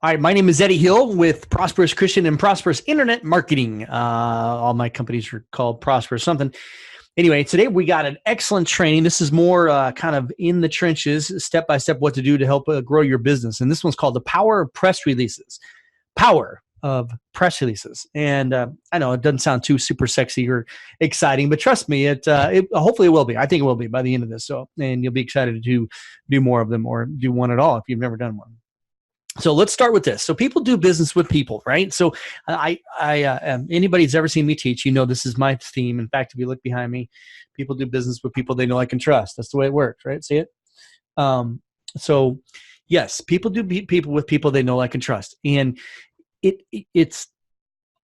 All right, my name is Eddie Hill with Prosperous Christian and Prosperous Internet Marketing. All my companies are called Prosperous something. Anyway, today we got an excellent training. This is more kind of in the trenches, step by step, what to do to help grow your business. And this one's called The Power of Press Releases. Power of Press Releases. And I know it doesn't sound too super sexy or exciting, but trust me, it hopefully it will be. I think it will be by the end of this. So, and you'll be excited to do more of them or do one at all if you've never done one. So let's start with this. So people do business with people, right? So anybody's ever seen me teach, you know this is my theme. In fact, if you look behind me, people do business with people they know, like, and trust. That's the way it works, right? See it? So yes, people do people with people they know, like, and trust. And it's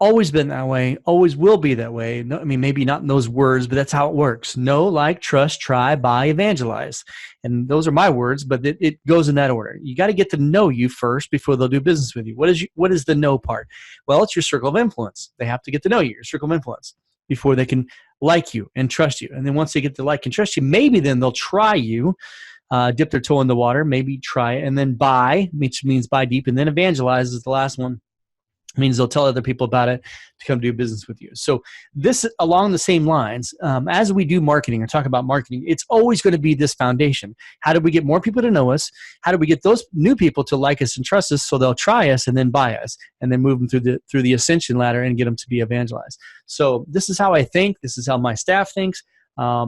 always been that way, always will be that way. No, I mean, maybe not in those words, but that's how it works. Know, like, trust, try, buy, evangelize. And those are my words, but it goes in that order. You got to get to know you first before they'll do business with you. What is the know part? Well, it's your circle of influence. They have to get to know you, your circle of influence, before they can like you and trust you. And then once they get to like and trust you, maybe then they'll try you, dip their toe in the water, maybe try it, and then buy, which means buy deep, and then evangelize is the last one. Means they'll tell other people about it to come do business with you. So this, along the same lines, as we do marketing or talk about marketing, it's always going to be this foundation. How do we get more people to know us? How do we get those new people to like us and trust us so they'll try us and then buy us and then move them through the ascension ladder and get them to be evangelized? So this is how I think. This is how my staff thinks.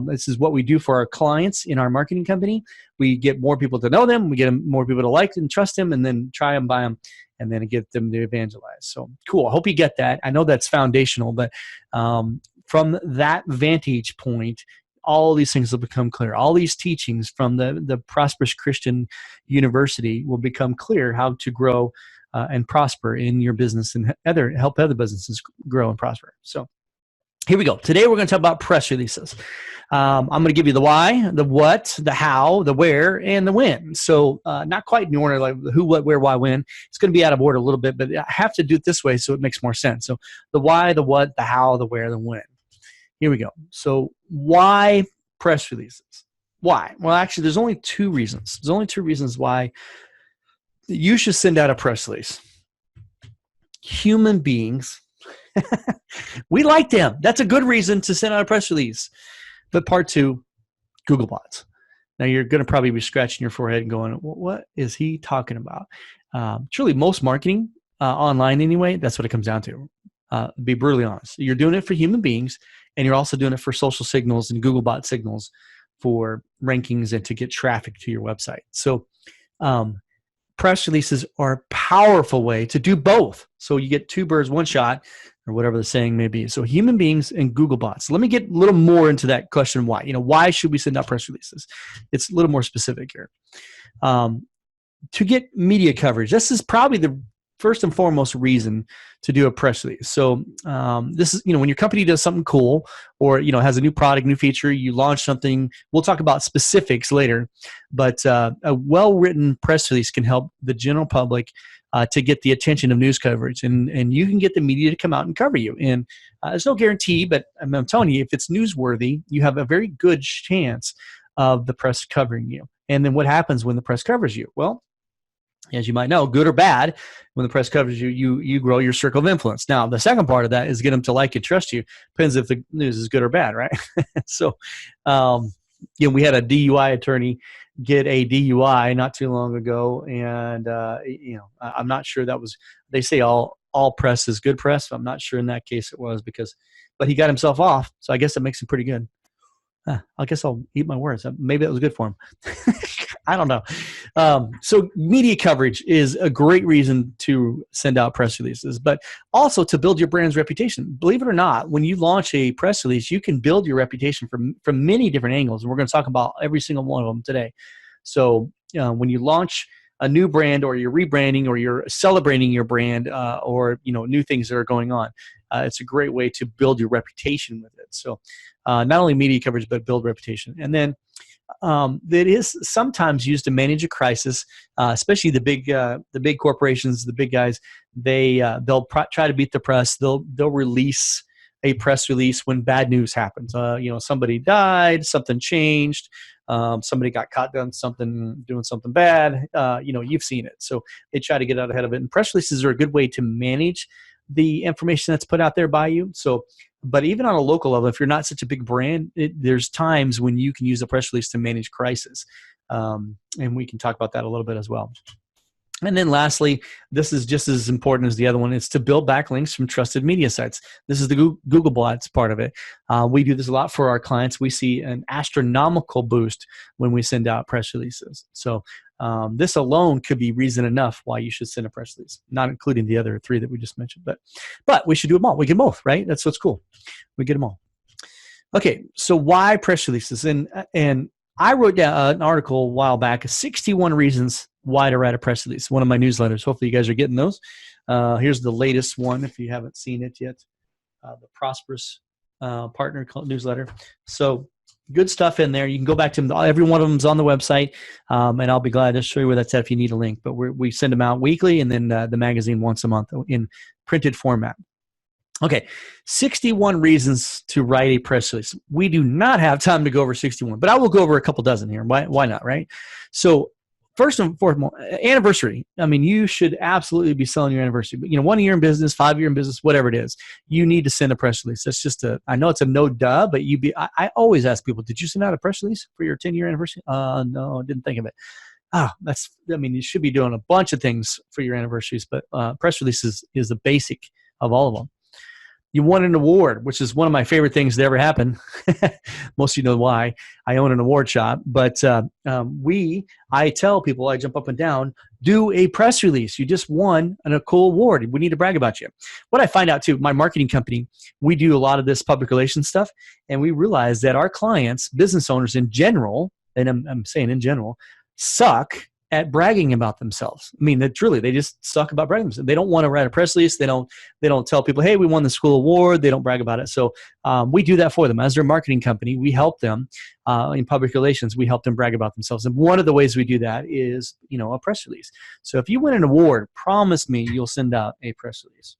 This is what we do for our clients in our marketing company. We get more people to know them. We get more people to like and trust them, and then try them, buy them, and then get them to evangelize. So cool. I hope you get that. I know that's foundational, but from that vantage point, all these things will become clear. All these teachings from the Prosperous Christian University will become clear how to grow and prosper in your business and help other businesses grow and prosper. So here we go. Today we're going to talk about press releases. I'm going to give you the why, the what, the how, the where, and the when. So not quite in order, like who, what, where, why, when. It's going to be out of order a little bit, but I have to do it this way so it makes more sense. So the why, the what, the how, the where, the when. Here we go. So why press releases? Why? Well, actually, there's only two reasons. There's only two reasons why you should send out a press release. Human beings, we like them. That's a good reason to send out a press release. But part two, Google bots. Now you're going to probably be scratching your forehead and going, what is he talking about? Truly, most marketing online anyway, that's what it comes down to. Be brutally honest. You're doing it for human beings, and you're also doing it for social signals and Google bot signals for rankings and to get traffic to your website. So press releases are a powerful way to do both. So you get two birds, one shot, or whatever the saying may be. So human beings and Google bots. Let me get a little more into that question. Why? Why should we send out press releases? It's a little more specific here. To get media coverage. This is probably the first and foremost reason to do a press release. So this is, when your company does something cool or, has a new product, new feature, you launch something. We'll talk about specifics later, but a well-written press release can help the general public to get the attention of news coverage, and you can get the media to come out and cover you. And there's no guarantee, but I'm telling you, if it's newsworthy, you have a very good chance of the press covering you. And then what happens when the press covers you? Well, as you might know, good or bad, when the press covers you, you grow your circle of influence. Now, the second part of that is get them to like and trust you. Depends if the news is good or bad, right? So, we had a DUI attorney get a DUI not too long ago, and I'm not sure that was. They say all press is good press. So I'm not sure in that case it was but he got himself off, so I guess it makes him pretty good. I guess I'll eat my words. Maybe that was good for him. I don't know. So media coverage is a great reason to send out press releases, but also to build your brand's reputation. Believe it or not, when you launch a press release, you can build your reputation from many different angles, and we're going to talk about every single one of them today. So when you launch a new brand, or you're rebranding, or you're celebrating your brand, or new things that are going on, it's a great way to build your reputation with it. So not only media coverage, but build reputation. And then that is sometimes used to manage a crisis, especially the big corporations, the big guys. They'll try to beat the press. They'll release a press release when bad news happens. Somebody died, something changed, somebody got caught doing something bad. You've seen it. So they try to get out ahead of it. And press releases are a good way to manage the information that's put out there by you. So, but even on a local level, if you're not such a big brand, there's times when you can use a press release to manage crisis. And we can talk about that a little bit as well. And then lastly, this is just as important as the other one, it's to build backlinks from trusted media sites. This is the Google Bots part of it. We do this a lot for our clients. We see an astronomical boost when we send out press releases. So this alone could be reason enough why you should send a press release, not including the other three that we just mentioned. But we should do them all. We get both, right? That's what's cool. We get them all. Okay, so why press releases? And I wrote down an article a while back, 61 reasons why to write a press release, one of my newsletters. Hopefully you guys are getting those. Here's the latest one if you haven't seen it yet, the Prosperous Partner newsletter. So good stuff in there. You can go back to them. Every one of them is on the website, and I'll be glad to show you where that's at if you need a link. But we send them out weekly, and then the magazine once a month in printed format. Okay, 61 reasons to write a press release. We do not have time to go over 61, but I will go over a couple dozen here. Why not, right? So first and foremost, anniversary. I mean, you should absolutely be selling your anniversary. But 1 year in business, 5 year in business, whatever it is, you need to send a press release. That's just I know it's a no duh, but I always ask people, did you send out a press release for your 10-year anniversary? No, I didn't think of it. You should be doing a bunch of things for your anniversaries, but press releases is the basic of all of them. You won an award, which is one of my favorite things to ever happen. Most of you know why. I own an award shop. But I tell people, I jump up and down, do a press release. You just won a cool award. We need to brag about you. What I find out too, my marketing company, we do a lot of this public relations stuff. And we realize that our clients, business owners in general, and I'm saying in general, suck at bragging about themselves. I mean, they just suck about bragging themselves. They don't want to write a press release. They don't tell people, hey, we won the school award. They don't brag about it. So we do that for them. As their marketing company, we help them in public relations. We help them brag about themselves. And one of the ways we do that is, a press release. So if you win an award, promise me you'll send out a press release.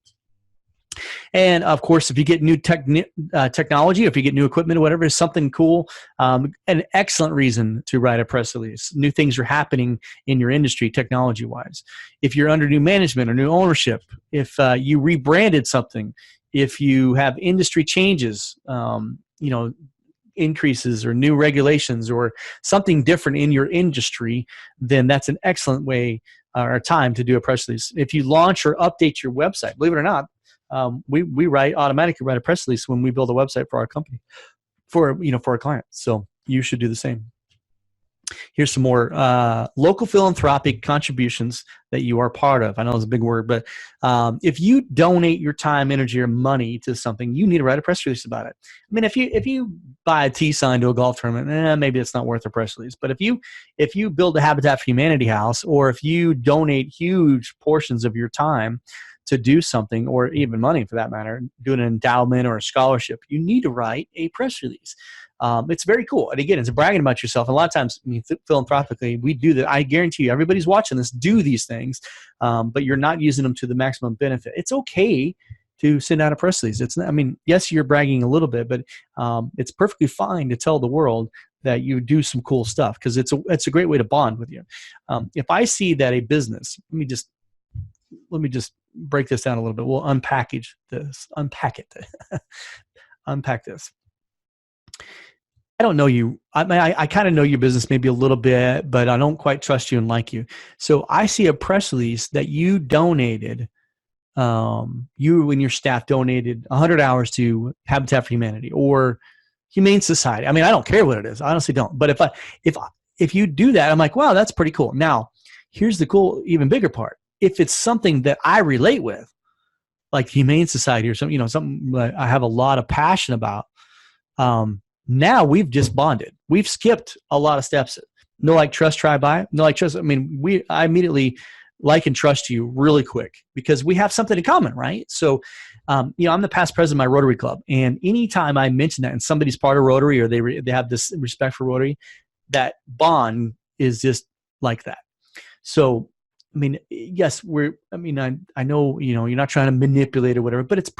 And of course, if you get new technology, if you get new equipment or whatever, something cool, an excellent reason to write a press release. New things are happening in your industry technology-wise. If you're under new management or new ownership, if you rebranded something, if you have industry changes, increases or new regulations or something different in your industry, then that's an excellent way or time to do a press release. If you launch or update your website, believe it or not, we automatically write a press release when we build a website for our company, for our clients. So you should do the same. Here's some more local philanthropic contributions that you are part of. I know it's a big word, but if you donate your time, energy, or money to something, you need to write a press release about it. I mean, if you buy a tea sign to a golf tournament, maybe it's not worth a press release. But if you build a Habitat for Humanity house, or if you donate huge portions of your time to do something, or even money for that matter, do an endowment or a scholarship, you need to write a press release. It's very cool. And again, it's bragging about yourself. And a lot of times, philanthropically, we do that. I guarantee you, everybody's watching this, do these things, but you're not using them to the maximum benefit. It's okay to send out a press release. Yes, you're bragging a little bit, but it's perfectly fine to tell the world that you do some cool stuff, because it's a great way to bond with you. If I see that a business, let me just break this down a little bit. We'll unpack it. Unpack this. I don't know you. I kind of know your business maybe a little bit, but I don't quite trust you and like you. So I see a press release that you donated, you and your staff donated 100 hours to Habitat for Humanity or Humane Society. I don't care what it is. I honestly don't. But if you do that, I'm like, wow, that's pretty cool. Now, here's the cool, even bigger part. If it's something that I relate with, like Humane Society or something, something that I have a lot of passion about, now we've just bonded. We've skipped a lot of steps. No like, trust, try, buy. No like, trust. I immediately like and trust you really quick because we have something in common, right? So, I'm the past president of my Rotary Club, and anytime I mention that and somebody's part of Rotary or they have this respect for Rotary, that bond is just like that. So, yes, I know, you're not trying to manipulate or whatever, but it's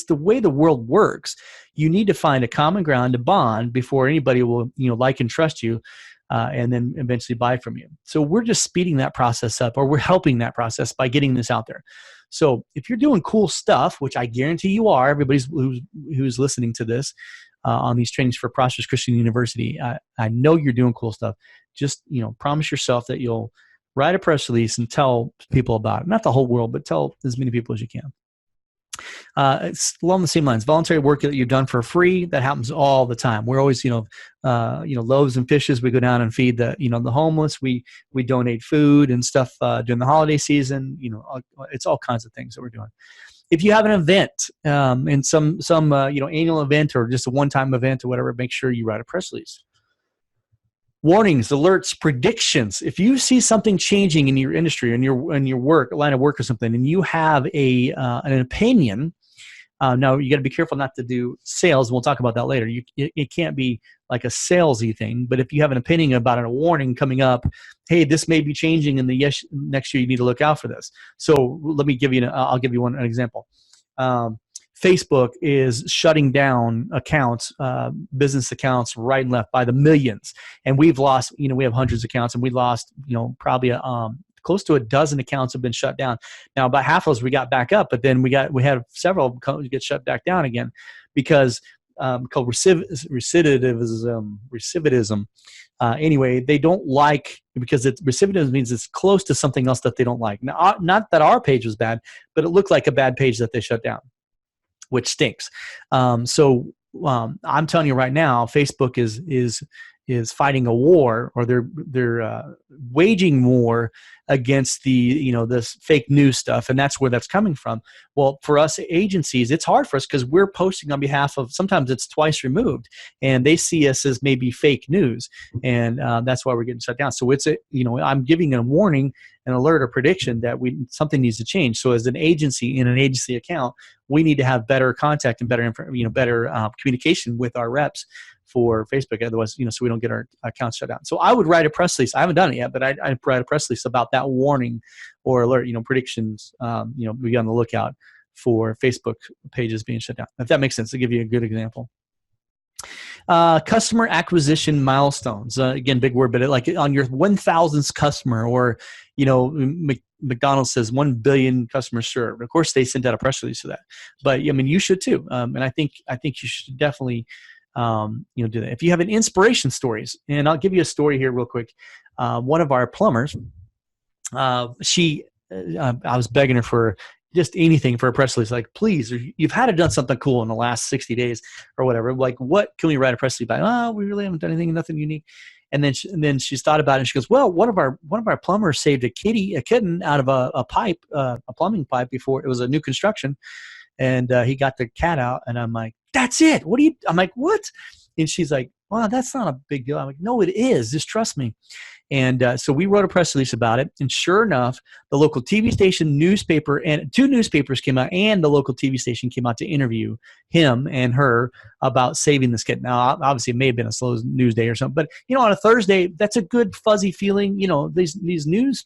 the way the world works. You need to find a common ground to bond before anybody will, like and trust you. and then eventually buy from you. So we're just speeding that process up, or we're helping that process by getting this out there. So if you're doing cool stuff, which I guarantee you are, everybody who's listening to this on these trainings for Prosperous Christian University, I know you're doing cool stuff. Just, promise yourself that you'll write a press release and tell people about it. Not the whole world, but tell as many people as you can. It's along the same lines. Voluntary work that you've done for free, that happens all the time. We're always, loaves and fishes. We go down and feed the homeless. We donate food and stuff during the holiday season. It's all kinds of things that we're doing. If you have an event, and some annual event or just a one-time event or whatever, make sure you write a press release. Warnings, alerts, predictions. If you see something changing in your industry, in your work, line of work or something, and you have an opinion, now you got to be careful not to do sales. We'll talk about that later. It can't be like a salesy thing, but if you have an opinion about a warning coming up, hey, this may be changing in the next year, you need to look out for this. So let me give you I'll give you an example. Facebook is shutting down accounts, business accounts right and left by the millions. And we've lost, we have hundreds of accounts, and we lost, probably close to a dozen accounts have been shut down. Now, about half of those we got back up, but then we had several get shut back down again because called recidivism. Anyway, they don't like, because recidivism means it's close to something else that they don't like. Now, not that our page was bad, but it looked like a bad page that they shut down, which stinks. So I'm telling you right now, Facebook is fighting a war, or they're waging war against this fake news stuff, and that's where that's coming from. Well, for us agencies, it's hard for us because we're posting on behalf of, sometimes it's twice removed, and they see us as maybe fake news, and that's why we're getting shut down. So it's I'm giving a warning, an alert, or prediction that something needs to change. So as an agency, in an agency account, we need to have better contact and better communication with our reps for Facebook. Otherwise, so we don't get our accounts shut down. So I would write a press release. I haven't done it yet, but I'd write a press release about that warning or alert, predictions, be on the lookout for Facebook pages being shut down. If that makes sense, to give you a good example. Customer acquisition milestones. Again, big word, but like on your 1,000th customer, or, McDonald's says 1 billion customers served. Of course, they sent out a press release for that, but you should too. And I think you should definitely, do that. If you have an inspiration stories, and I'll give you a story here real quick. One of our plumbers, I was begging her for just anything for a press release, like, please, you've had to done something cool in the last 60 days or whatever. Like, what can we write a press release about? Oh, we really haven't done anything, nothing unique. And then she's thought about it, and she goes, well, one of our plumbers saved a kitten out of a pipe, a plumbing pipe, before it was a new construction. And he got the cat out, and I'm like, that's it. I'm like, what? And she's like, well, that's not a big deal. I'm like, no, it is. Just trust me. And so we wrote a press release about it. And sure enough, the local TV station, newspaper, and 2 newspapers came out, and the local TV station came out to interview him and her about saving this kitten. Now, obviously, it may have been a slow news day or something, but on a Thursday, that's a good fuzzy feeling. These news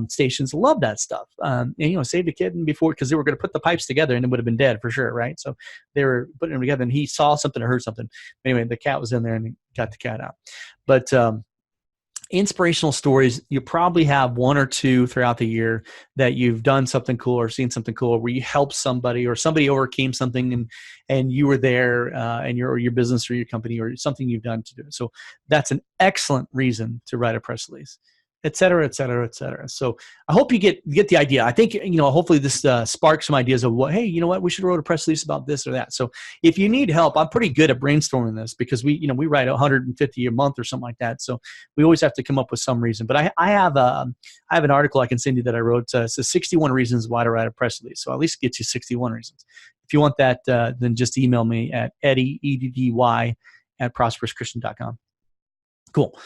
stations love that stuff. And saved a kitten before, because they were going to put the pipes together and it would have been dead for sure, right? So they were putting them together, and he saw something or heard something. Anyway, the cat was in there, and he got the cat out. But inspirational stories, you probably have 1 or 2 throughout the year that you've done something cool or seen something cool where you helped somebody, or somebody overcame something, and you were there, and your business or your company, or something you've done to do it. So that's an excellent reason to write a press release, et cetera, et cetera, et cetera. So I hope you get the idea. I think, hopefully this sparks some ideas of what, hey, you know what, we should write a press release about this or that. So if you need help, I'm pretty good at brainstorming this, because we write 150 a month or something like that. So we always have to come up with some reason. But I have an article I can send you that I wrote. It says 61 reasons why to write a press release. So at least get you 61 reasons. If you want that, then just email me at Eddy, EDDY, @prosperouschristian.com. Cool.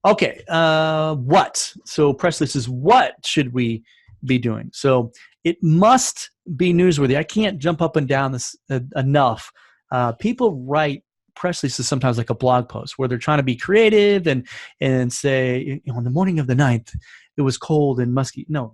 Okay. What? So press release is, what should we be doing? So it must be newsworthy. I can't jump up and down this enough. People write press releases sometimes like a blog post, where they're trying to be creative and say, on the morning of the 9th, it was cold and musky. No,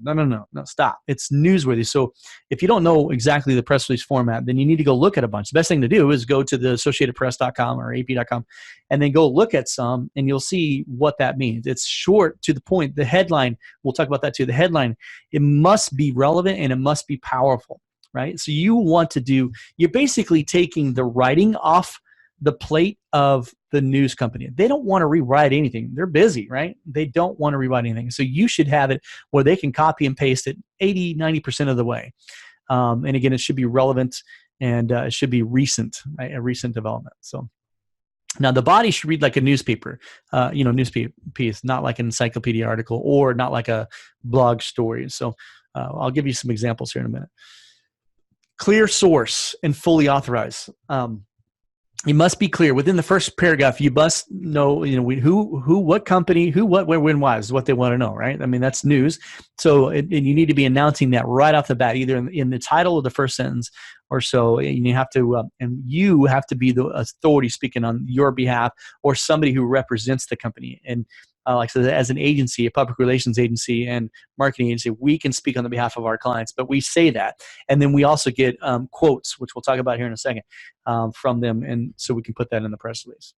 stop. It's newsworthy. So if you don't know exactly the press release format, then you need to go look at a bunch. The best thing to do is go to the associatedpress.com or ap.com and then go look at some, and you'll see what that means. It's short, to the point. The headline, we'll talk about that too. The headline, it must be relevant and it must be powerful, right? So you're basically taking the writing off the plate of the news company. They don't want to rewrite anything. They're busy, right? They don't want to rewrite anything. So you should have it where they can copy and paste it 80, 90% of the way. And again, it should be relevant, and it should be recent, right? A recent development. So now the body should read like a newspaper, newspaper piece, not like an encyclopedia article or not like a blog story. So I'll give you some examples here in a minute. Clear source and fully authorized. You must be clear within the first paragraph. You must know, who, what company, who, what, where, when, why is what they want to know, right? I mean, that's news. So, and you need to be announcing that right off the bat, either in the title of the first sentence or so. And you have to be the authority speaking on your behalf, or somebody who represents the company. And like I said, as an agency, a public relations agency and marketing agency, we can speak on the behalf of our clients, but we say that. And then we also get quotes, which we'll talk about here in a second, from them. And so we can put that in the press release.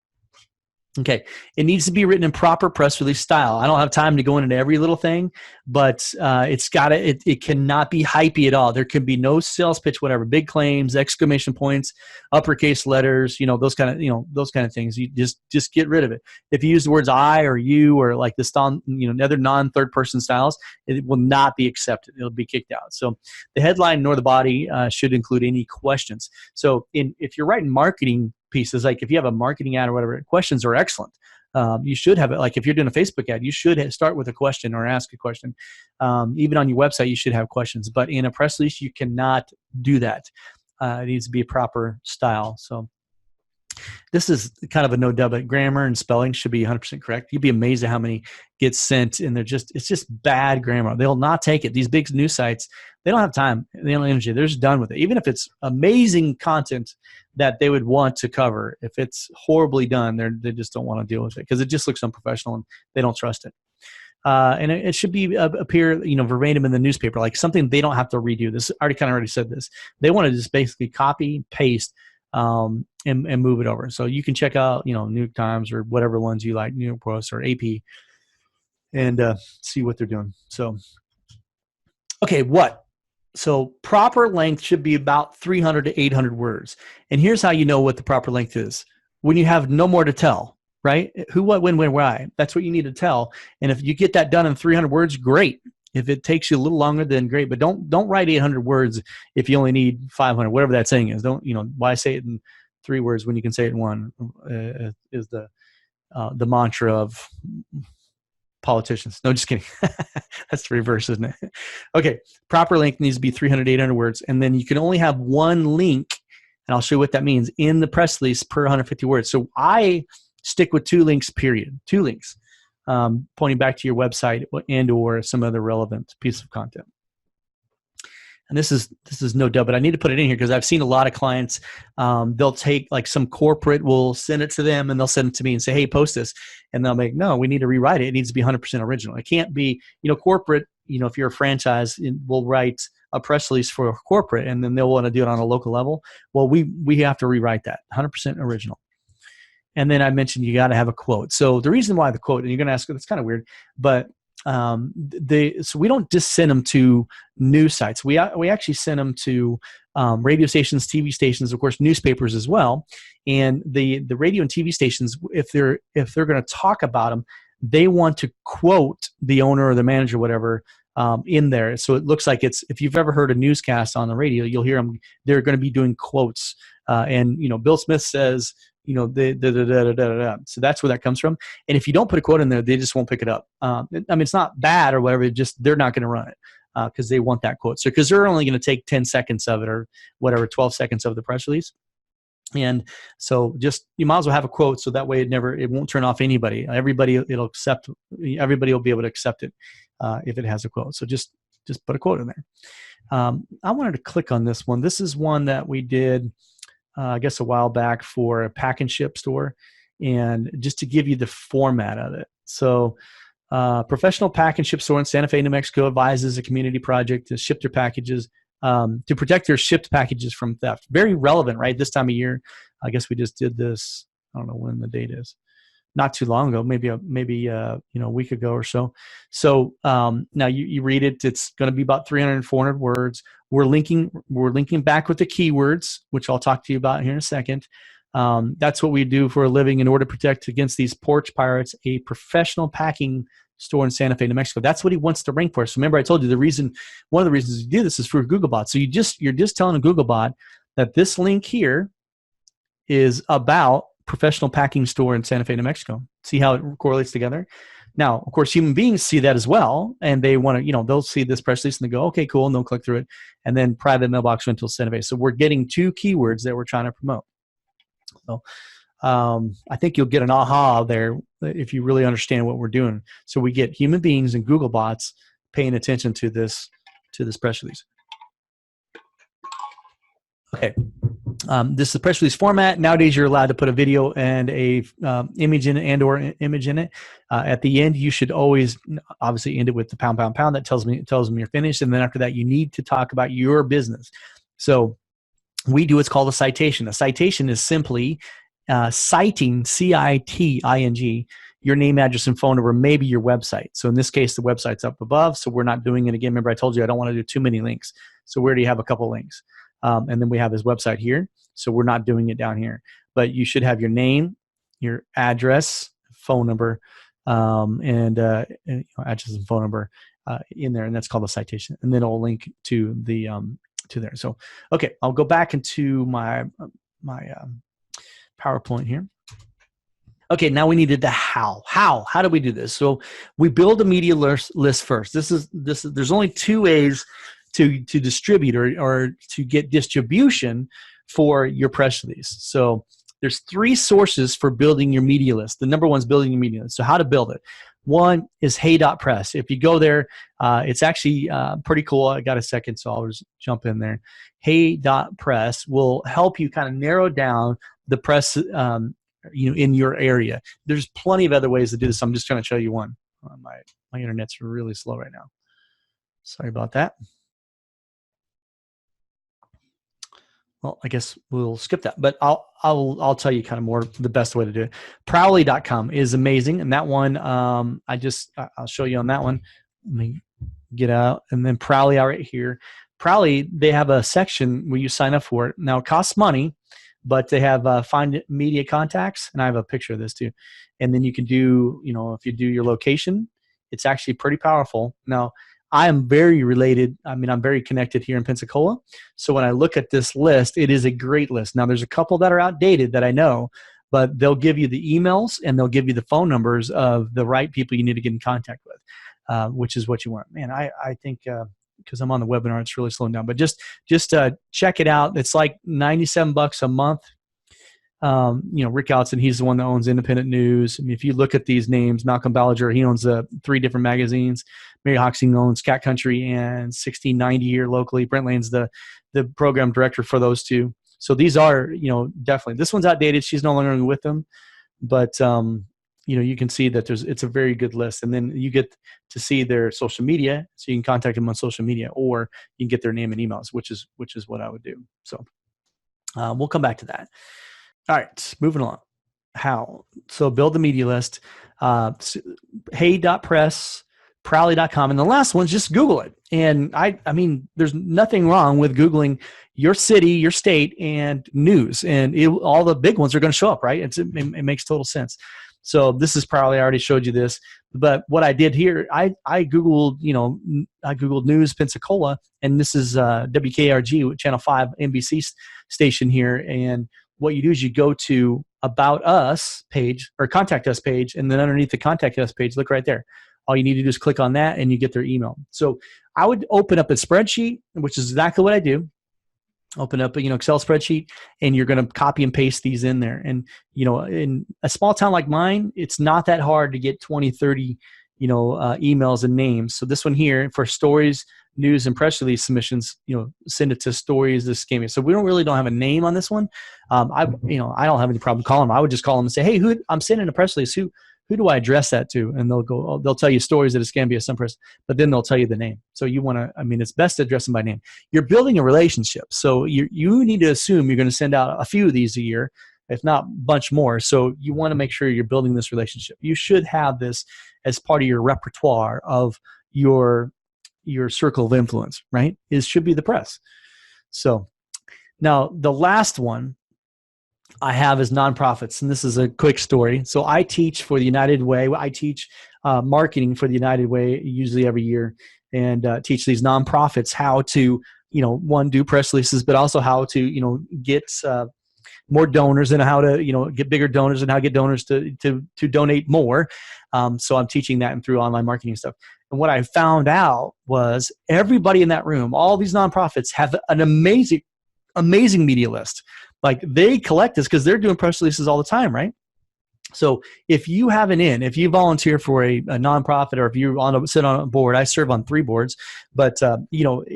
Okay. It needs to be written in proper press release style. I don't have time to go into every little thing, but it cannot be hypey at all. There can be no sales pitch, whatever, big claims, exclamation points, uppercase letters, those kind of things. You just get rid of it. If you use the words I or you or like this, other non-third person styles, it will not be accepted. It'll be kicked out. So the headline nor the body should include any questions. So if you're writing marketing pieces, like if you have a marketing ad or whatever, questions are excellent. You should have it. Like if you're doing a Facebook ad, you should start with a question or ask a question. Even on your website, you should have questions. But in a press release, you cannot do that. It needs to be a proper style. So this is kind of a no-dub. Grammar and spelling should be 100% correct. You'd be amazed at how many get sent, and it's just bad grammar. They'll not take it. These big news sites, they don't have time. They don't have energy. They're just done with it. Even if it's amazing content that they would want to cover, if it's horribly done, they just don't want to deal with it because it just looks unprofessional and they don't trust it. And it should appear, verbatim in the newspaper, like something they don't have to redo. This already said this. They want to just basically copy, paste, and move it over. So you can check out, New York Times or whatever ones you like, New York Post or AP, and see what they're doing. So, okay, So proper length should be about 300 to 800 words. And here's how you know what the proper length is. When you have no more to tell, right? Who, what, when, why. That's what you need to tell. And if you get that done in 300 words, great. If it takes you a little longer, then great. But don't write 800 words if you only need 500, whatever that saying is. Why say it in 3 words when you can say it in one, is the mantra of politicians. No, just kidding. That's the reverse, isn't it? Okay. Proper length needs to be 300, 800 words. And then you can only have one link, and I'll show you what that means, in the press release per 150 words. So I stick with 2 links, period. 2 links. Pointing back to your website and or some other relevant piece of content. And this is no doubt, but I need to put it in here because I've seen a lot of clients, they'll take like some corporate will send it to them and they'll send it to me and say, hey, post this. And they'll make, no, we need to rewrite it. It needs to be 100% original. It can't be, corporate, if you're a franchise, we'll write a press release for a corporate and then they'll want to do it on a local level. Well, we have to rewrite that 100% original. And then I mentioned you got to have a quote. So the reason why the quote, and you're going to ask, that's kind of weird, but so we don't just send them to news sites. We actually send them to radio stations, TV stations, of course, newspapers as well. And the radio and TV stations, if they're going to talk about them, they want to quote the owner or the manager, whatever, in there. So it looks like if you've ever heard a newscast on the radio, you'll hear them. They're going to be doing quotes. And Bill Smith says, So that's where that comes from. And if you don't put a quote in there, they just won't pick it up. It's not bad or whatever. They're not going to run it because they want that quote. So because they're only going to take 10 seconds of it or whatever, 12 seconds of the press release. And so you might as well have a quote so that way it won't turn off anybody. Everybody will be able to accept it if it has a quote. So just put a quote in there. I wanted to click on this one. This is one that we did I guess a while back for a pack and ship store, and just to give you the format of it. So Professional pack and ship store in Santa Fe, New Mexico advises a community project to ship their packages, to protect their shipped packages from theft. Very relevant, right? This time of year. I guess we just did this. I don't know when the date is. Not too long ago, maybe a week ago or so. So now you read it. It's going to be about 300, 400 words. We're linking back with the keywords, which I'll talk to you about here in a second. That's what we do for a living in order to protect against these porch pirates. A professional packing store in Santa Fe, New Mexico. That's what he wants to rank for. So remember, I told you one of the reasons you do this is for Googlebot. So you're just telling a Googlebot that this link here is about professional packing store in Santa Fe, New Mexico. See how it correlates together? Now, of course, human beings see that as well, and they want to, they'll see this press release and they go, okay, cool, and they'll click through it, and then private mailbox rental Santa Fe. So we're getting two keywords that we're trying to promote. So I think you'll get an aha there if you really understand what we're doing. So we get human beings and Google bots paying attention to this press release. Okay. This is the press release format. Nowadays, you're allowed to put a video and a image in it and/or image in it. At the end, you should always obviously end it with the pound, pound, pound. That tells them you're finished. And then after that, you need to talk about your business. So we do what's called a citation. A citation is simply citing, C-I-T-I-N-G, your name, address, and phone number, maybe your website. So in this case, the website's up above, so we're not doing it again. Remember, I told you I don't want to do too many links. So we already have a couple links. And then we have his website here. So we're not doing it down here. But you should have your name, your address, phone number, and address and phone number in there, and that's called a citation. And then it'll link to the to there. So okay, I'll go back into my PowerPoint here. Okay, now we needed the how. How do we do this? So we build a media list first. There's only two ways to distribute or to get distribution for your press release. So there's three sources for building your media list. The number one is building your media list. So how to build it. One is hey.press. If you go there, it's actually pretty cool. I got a second, so I'll just jump in there. Hey.press will help you kind of narrow down the press in your area. There's plenty of other ways to do this. I'm just trying to show you one. My internet's really slow right now. Sorry about that. Well, I guess we'll skip that, but I'll tell you kind of more the best way to do it. Prowly.com is amazing, and that one I'll show you on that one. Let me get out, and then Prowly right here. Prowly, they have a section where you sign up for it. Now it costs money, but they have find media contacts, and I have a picture of this too. And then you can do, if you do your location, it's actually pretty powerful. Now, I am very related. I mean, I'm very connected here in Pensacola. So when I look at this list, it is a great list. Now, there's a couple that are outdated that I know, but they'll give you the emails and they'll give you the phone numbers of the right people you need to get in contact with, which is what you want. Man, I think because I'm on the webinar, it's really slowing down. But just check it out. It's like $97 a month. Rick Allison, he's the one that owns Independent News. I mean, if you look at these names, Malcolm Ballinger, he owns 3 different magazines. Mary Hoxie owns Cat Country and 1690 here locally. Brent Lane's the program director for those two. So these are, definitely. This one's outdated. She's no longer with them. But, you can see that it's a very good list. And then you get to see their social media. So you can contact them on social media, or you can get their name and emails, which is what I would do. So we'll come back to that. All right, moving along. How? So build the media list. Hey.press, Prowly.com, and the last one's just Google it. And I mean, there's nothing wrong with Googling your city, your state, and news, and all the big ones are going to show up, right? It makes total sense. So this is Prowly. I already showed you this, but what I did here, I Googled, I Googled News Pensacola, and this is WKRG, Channel 5 NBC station here, and what you do is you go to About Us page or Contact Us page, and then underneath the Contact Us page, look right there. All you need to do is click on that, and you get their email. So I would open up a spreadsheet, which is exactly what I do. Open up a Excel spreadsheet, and you're going to copy and paste these in there. And in a small town like mine, it's not that hard to get 20, 30 emails and names. So this one here for stories, news, and press release submissions, send it to stories. This game. So we don't have a name on this one. I don't have any problem calling them. I would just call them and say, hey, I'm sending a press release. who do I address that to? And they'll go, oh, they'll tell you stories that it's going to be a some person, but then they'll tell you the name. So you want to, I mean, it's best to address them by name. You're building a relationship. So you need to assume you're going to send out a few of these a year, if not a bunch more. So you want to make sure you're building this relationship. You should have this as part of your repertoire of your circle of influence, right? It should be the press. So now the last one I have is nonprofits, and this is a quick story. So I teach for the United Way. I teach marketing for the United Way usually every year, and teach these nonprofits how to, one, do press releases, but also how to, get more donors and how to, get bigger donors and how to get donors to donate more. So I'm teaching that and through online marketing stuff. And what I found out was everybody in that room, all these nonprofits have an amazing media list. Like they collect this because they're doing press releases all the time, right? So if you have if you volunteer for a nonprofit, or if you sit on a board, I serve on 3 boards, but you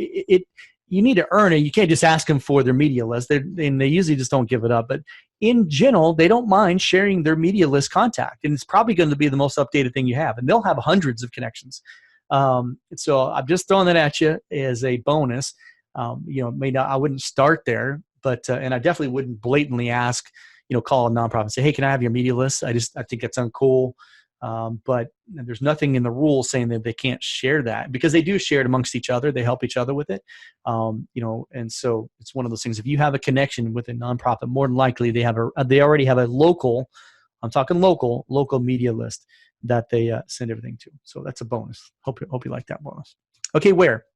need to earn it. You can't just ask them for their media list. They usually just don't give it up. But in general, they don't mind sharing their media list contact, and it's probably going to be the most updated thing you have, and they'll have hundreds of connections. So I'm just throwing that at you as a bonus. I wouldn't start there. But and I definitely wouldn't blatantly ask, call a nonprofit and say, hey, can I have your media list? I think it's uncool. But there's nothing in the rules saying that they can't share that, because they do share it amongst each other. They help each other with it. And so it's one of those things. If you have a connection with a nonprofit, more than likely they already have a local, I'm talking local media list that they send everything to. So that's a bonus. Hope you like that bonus. Okay, where?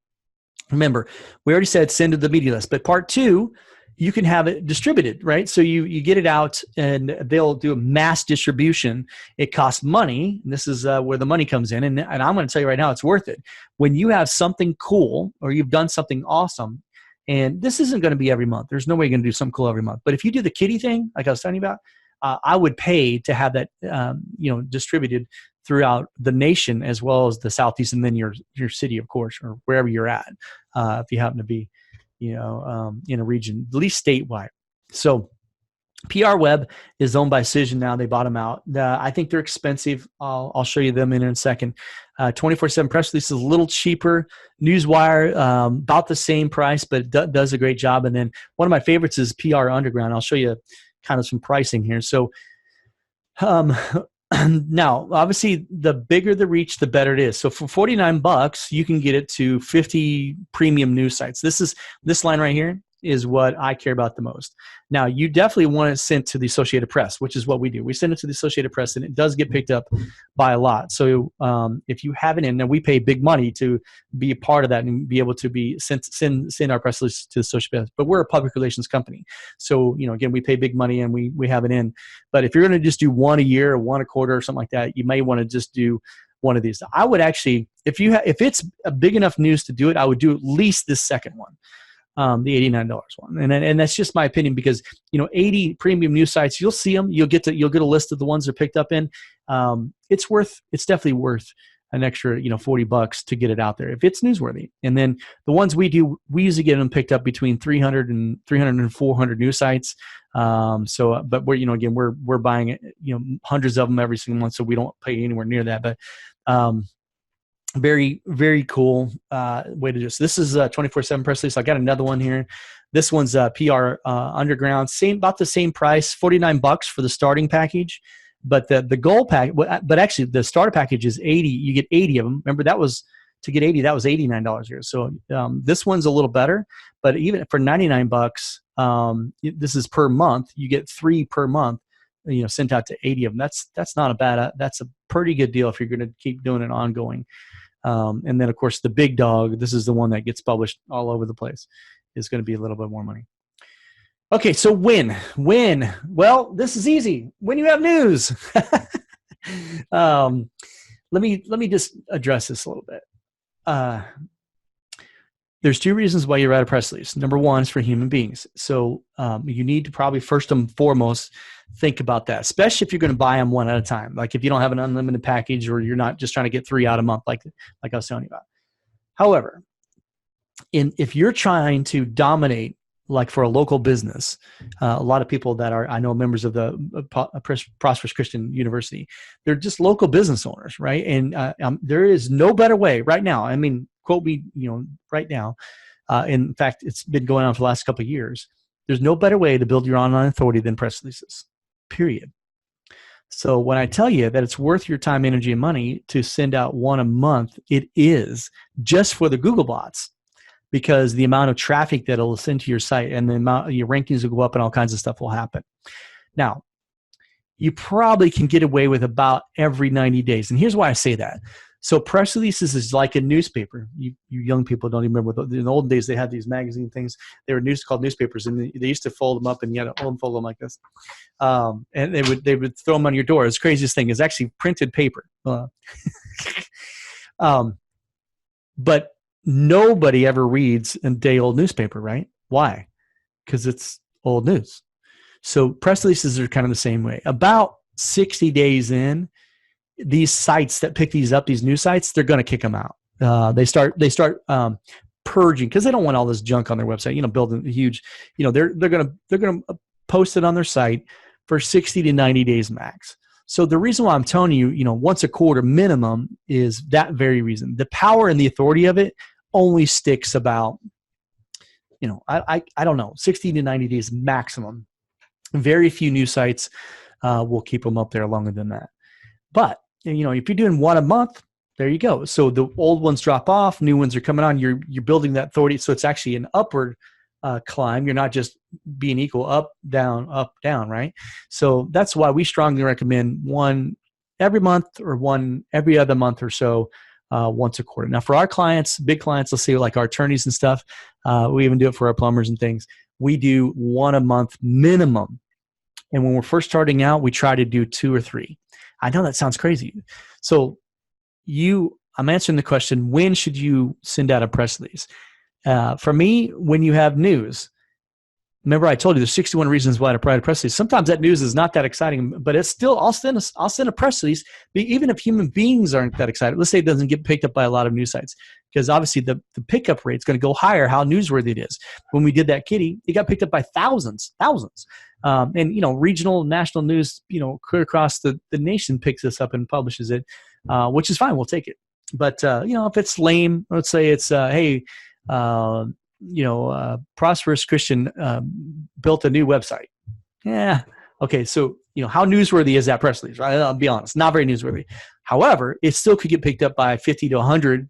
Remember, we already said send to the media list, but part 2, you can have it distributed, right? So you get it out and they'll do a mass distribution. It costs money. And this is where the money comes in. And I'm going to tell you right now, it's worth it. When you have something cool or you've done something awesome, and this isn't going to be every month. There's no way you're going to do something cool every month. But if you do the kitty thing, like I was telling you about, I would pay to have that, distributed throughout the nation as well as the Southeast, and then your city, of course, or wherever you're at, if you happen to be, in a region, at least statewide. So PR Web is owned by Cision now. They bought them out. I think they're expensive. I'll show you them in a second. 24/7 press release is a little cheaper. Newswire, about the same price, but does a great job. And then one of my favorites is PR Underground. I'll show you kind of some pricing here. So now, obviously, the bigger the reach, the better it is. So for $49, you can get it to 50 premium news sites. This line right here is what I care about the most. Now, you definitely want it sent to the Associated Press, which is what we do. We send it to the Associated Press, and it does get picked up by a lot. So if you have it in, and we pay big money to be a part of that and be able to be send our press release to the Associated Press. But we're a public relations company. So, again, we pay big money and we have it in. But if you're going to just do one a year or one a quarter or something like that, you may want to just do one of these. I would actually, if it's a big enough news to do it, I would do at least this second one. The $89 one, and that's just my opinion, because 80 premium news sites, you'll see them, you'll get a list of the ones they're picked up in. It's definitely worth an extra $40 to get it out there if it's newsworthy. And then the ones we do, we usually get them picked up between 300 and 400 news sites. But we're buying hundreds of them every single month, so we don't pay anywhere near that. But very, very cool way to do this. This is 24/7 press release. I got another one here. This one's PR Underground. About the same price, $49 for the starting package. But the gold pack, but actually the starter package is $80. You get 80 of them. Remember, to get 80, that was $89 here. So this one's a little better. But even for $99, this is per month. You get 3 per month. Sent out to 80 of them. That's not a bad. That's a pretty good deal if you're going to keep doing it ongoing. And then, of course, the big dog, this is the one that gets published all over the place, is going to be a little bit more money. Okay, so when? Well, this is easy. When you have news. Let me just address this a little bit. There's 2 reasons why you write a press release. Number 1 is for human beings. So you need to probably first and foremost think about that, especially if you're going to buy them one at a time. Like if you don't have an unlimited package, or you're not just trying to get 3 out a month, like I was telling you about. However, if you're trying to dominate like for a local business, a lot of people that are, I know, members of the Prosperous Christian University, they're just local business owners, right? And there is no better way right now. I mean, quote me, right now. In fact, it's been going on for the last couple of years. There's no better way to build your online authority than press releases, period. So when I tell you that it's worth your time, energy, and money to send out one a month, it is just for the Google bots, because the amount of traffic that will send to your site and the amount your rankings will go up and all kinds of stuff will happen. Now, you probably can get away with about every 90 days. And here's why I say that. So press releases is like a newspaper. You young people don't even remember. In the old days, they had these magazine things. They were called newspapers, and they used to fold them up, and you had to unfold them like this. And they would throw them on your door. It's the craziest thing. It's actually printed paper. But nobody ever reads a day-old newspaper, right? Why? Because it's old news. So press releases are kind of the same way. About 60 days in, these sites that pick these up, these news sites, they're going to kick them out. They start purging, because they don't want all this junk on their website. Building a huge, they're going to post it on their site for 60 to 90 days max. So the reason why I'm telling you, once a quarter minimum is that very reason. The power and the authority of it only sticks about, I don't know, 60 to 90 days maximum. Very few new sites will keep them up there longer than that. But, if you're doing one a month, there you go. So the old ones drop off, new ones are coming on. You're building that authority. So it's actually an upward climb. You're not just being equal up, down, right? So that's why we strongly recommend one every month or one every other month or so, once a quarter. Now for our clients, big clients, let's say like our attorneys and stuff, we even do it for our plumbers and things. We do one a month minimum. And when we're first starting out, we try to do 2 or 3. I know that sounds crazy. So I'm answering the question, when should you send out a press release? For me, when you have news. Remember, I told you there's 61 reasons why to provide a press release. Sometimes that news is not that exciting, but it's still, I'll send a press release, even if human beings aren't that excited. Let's say it doesn't get picked up by a lot of news sites, because obviously the pickup rate is going to go higher how newsworthy it is. When we did that kitty, it got picked up by thousands. And regional, national news, clear across the nation picks this up and publishes it, which is fine. We'll take it. But if it's lame, let's say it's Prosperous Christian built a new website. Yeah. Okay. So, how newsworthy is that press release, right? I'll be honest, not very newsworthy. However, it still could get picked up by 50 to 100,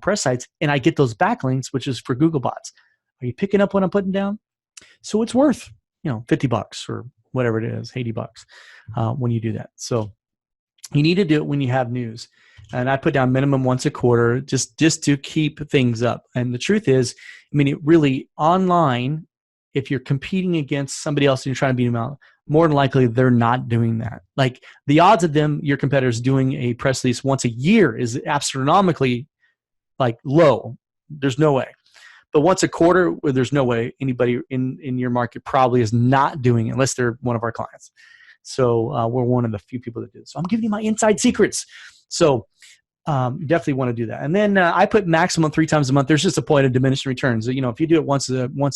press sites, and I get those backlinks, which is for Google bots. Are you picking up what I'm putting down? So it's worth, $50 or whatever it is, $80 when you do that. So you need to do it when you have news. And I put down minimum once a quarter just to keep things up. And the truth is, it really online, if you're competing against somebody else and you're trying to beat them out, more than likely they're not doing that. Like the odds of your competitors doing a press release once a year is astronomically low. There's no way. But once a quarter, there's no way anybody in your market probably is not doing it unless they're one of our clients. So we're one of the few people that do it. So I'm giving you my inside secrets. So definitely want to do that. And then I put maximum 3 times a month. There's just a point of diminishing returns. If you do it once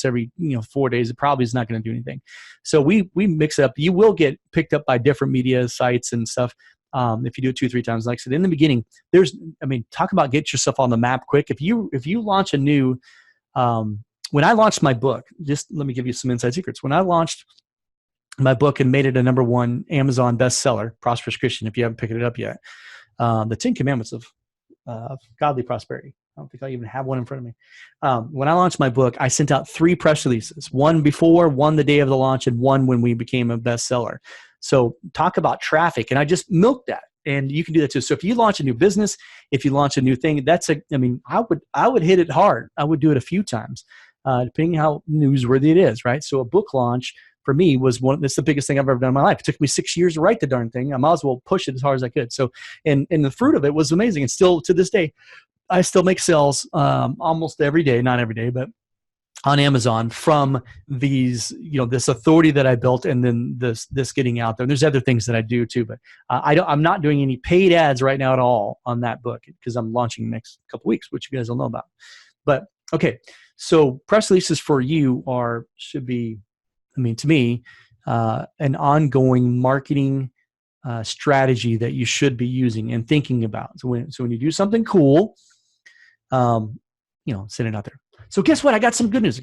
every 4 days, it probably is not going to do anything. So we mix it up. You will get picked up by different media sites and stuff if you do it 2 or 3 times. Like I said in the beginning, talk about get yourself on the map quick. If you launch a new when I launched my book, just let me give you some inside secrets. When I launched my book and made it a #1 Amazon bestseller, Prosperous Christian, if you haven't picked it up yet, the 10 Commandments of Godly Prosperity. I don't think I even have one in front of me. When I launched my book, I sent out 3 press releases, one before, one the day of the launch, and one when we became a bestseller. So talk about traffic, and I just milked that. And you can do that too. So if you launch a new business, if you launch a new thing, I would hit it hard. I would do it a few times, depending on how newsworthy it is, right? So a book launch for me that's the biggest thing I've ever done in my life. It took me 6 years to write the darn thing. I might as well push it as hard as I could. So, and the fruit of it was amazing. And still to this day, I still make sales almost every day, not every day, but on Amazon from these, this authority that I built, and then this getting out there. And there's other things that I do too, but I'm not doing any paid ads right now at all on that book because I'm launching next couple weeks, which you guys will know about. But okay, So press releases for you should be, to me, an ongoing marketing strategy that you should be using and thinking about. So when you do something cool, send it out there. So guess what? I got some good news.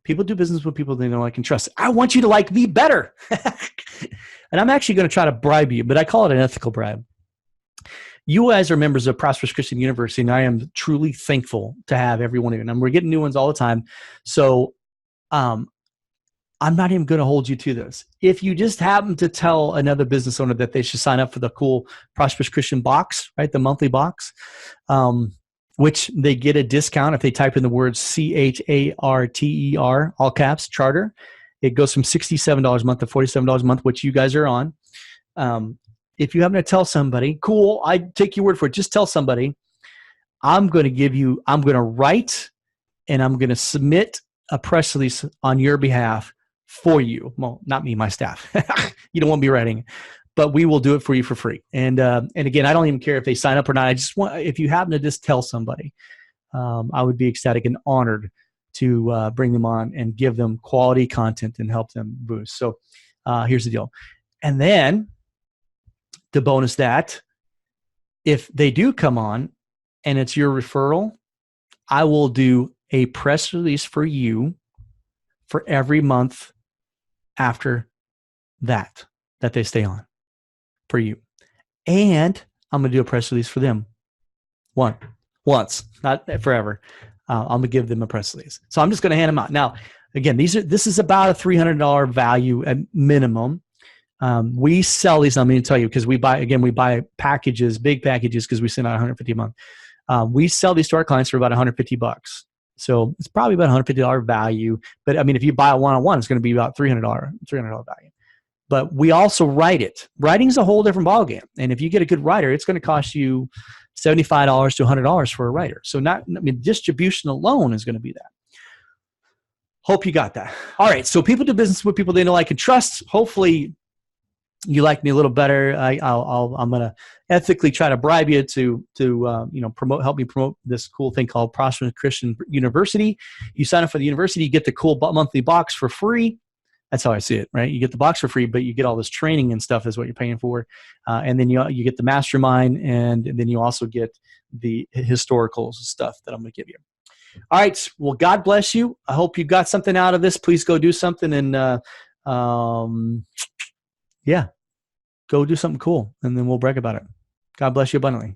People do business with people they know, like, and trust. I want you to like me better. And I'm actually going to try to bribe you, but I call it an ethical bribe. You guys are members of Prosperous Christian University, and I am truly thankful to have every one of you. And we're getting new ones all the time. So I'm not even going to hold you to this. If you just happen to tell another business owner that they should sign up for the cool Prosperous Christian box, right, the monthly box, which they get a discount if they type in the words CHARTER, all caps, charter. It goes from $67 a month to $47 a month, which you guys are on. If you happen to tell somebody, cool, I take your word for it. Just tell somebody, I'm going to write and I'm going to submit a press release on your behalf for you. Well, not me, my staff. You don't want me writing, but we will do it for you for free. And again, I don't even care if they sign up or not. I just want, if you happen to just tell somebody, I would be ecstatic and honored to bring them on and give them quality content and help them boost. So here's the deal. And then the bonus that if they do come on and it's your referral, I will do a press release for you for every month after that they stay on for you. And I'm going to do a press release for them once, not forever. I'm going to give them a press release. So I'm just going to hand them out. Now, again, this is about a $300 value at minimum. We sell these, I'm going to tell you, because we buy packages, big packages, because we send out 150 a month. We sell these to our clients for about $150. So it's probably about $150 value. But if you buy a one-on-one, it's going to be about $300 value. But we also write it. Writing is a whole different ballgame. And if you get a good writer, it's going to cost you $75 to $100 for a writer. So distribution alone is going to be that. Hope you got that. All right. So people do business with people they know, like, and trust. Hopefully you like me a little better. I'm going to ethically try to bribe you to help me promote this cool thing called Prosperous Christian University. You sign up for the university, you get the cool monthly box for free. That's how I see it, right? You get the box for free, but you get all this training and stuff is what you're paying for. And then you get the mastermind, and then you also get the historical stuff that I'm going to give you. All right. Well, God bless you. I hope you got something out of this. Please go do something and go do something cool, and then we'll brag about it. God bless you abundantly.